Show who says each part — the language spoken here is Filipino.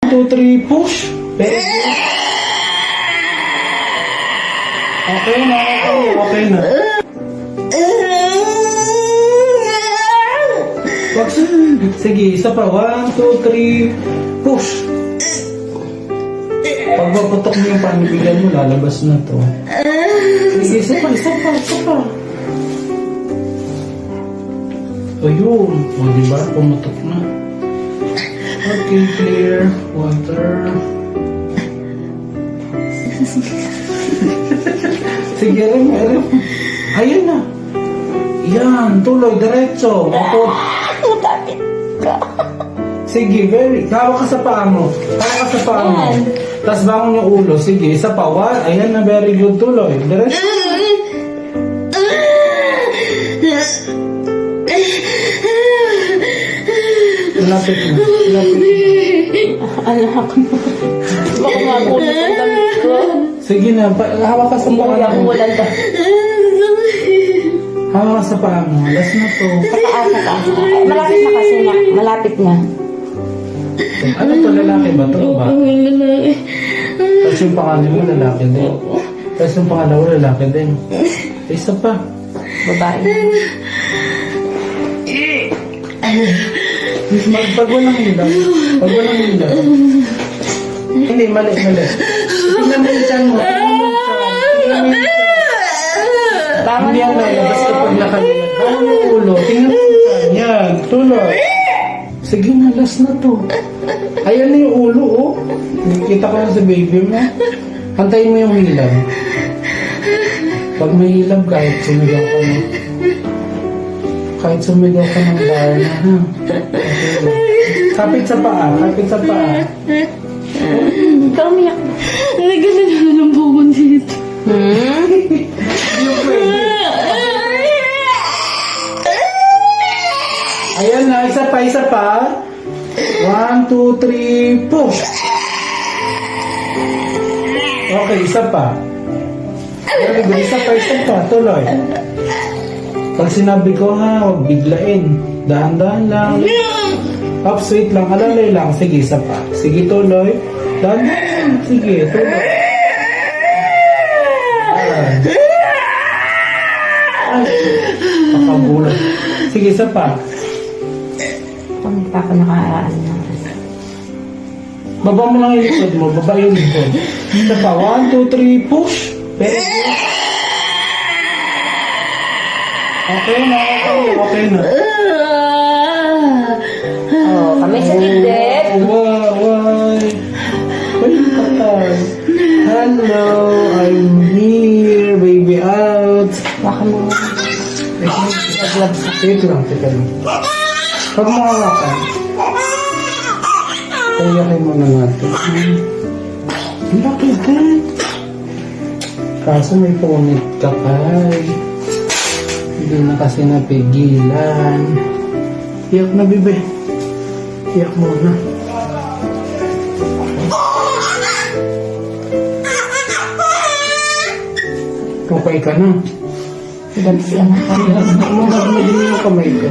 Speaker 1: 2, 3, push. Very good. Okay na, okay na. Sige, isa pa. 1, 2, 3, push. Pag maputok mo yung panibigan mo, lalabas na to. Sige, isa pa. Ayun. O, diba? Pumutok na. Okay, clear. Water. Sige, rin. Ayun na. Yan, tuloy, diretso.
Speaker 2: Matapit ka.
Speaker 1: Sige, hawak ka sa paa mo. Tapos bangon yung ulo. Sige, isa pa. 1. Ayan na, very good. Tuloy. Diretso. Lapit na.
Speaker 2: Anak ko. Baka magulat ang damit ko.
Speaker 1: Sige na, hawak ka sa paa mo. Hawak ka sa paa mo. Last na to.
Speaker 2: Malapit na kasi na. Malapit na.
Speaker 1: Ano to, lalaki ba to? Ba?
Speaker 2: Lalaki.
Speaker 1: Tapos yung pangalan mo, lalaki din. Tapos yung pangalawa, lalaki din. Isa pa.
Speaker 2: Babae.
Speaker 1: Pag walang ilaw. Hindi, mali. Tingnan mo yung tiyan mo.
Speaker 2: Tama
Speaker 1: Hindi yan lalabas kapag nakalimot. Bangon yung ulo. Tingnan mo yung tiyan. Yan, tuloy. Sige na, last na to. Ayan na yung ulo, oh. Nakikita ko na sa baby mo. Hantayin mo yung hilaw. Pag may hilaw, kahit sumigaw ka na. Kahit sumigaw ka ng bar na, ha? Okay. Kapit sa paa.
Speaker 2: Ikaw umiyak. Nalagyan na naman ng bukon dito.
Speaker 1: Ayan na, isa pa. 1, 2, 3, push. Okay, isa pa. Very good, isa pa. Tuloy. Pag sinabi ko ha, huwag biglain. Dahan-dahan lang. Up, sweet lang, alalay lang. Sige, isa pa. Sige, tuloy. Dahan-dahan. Sige, tuloy. Pakagulat. Sige, isa pa.
Speaker 2: Hindi pa ako nakaaraan na.
Speaker 1: Baba mo lang yung likod mo. Baba yung likod. Isa pa. 1, 2, 3, push. Very good. Okay na.
Speaker 2: Oh, kami sa gilid.
Speaker 1: Why? Hello, I'm here, baby out.
Speaker 2: Baka mo.
Speaker 1: Wait lang. Pag makawakan, tayakin mo na natin. Laki din. Kaso may punit ka pa. Hindi na kasi napigilan. Iyak na, bebe. Iyak muna. Okay ka na.
Speaker 2: Ganti lang ako.
Speaker 1: Magmagmagin yung kamay ko.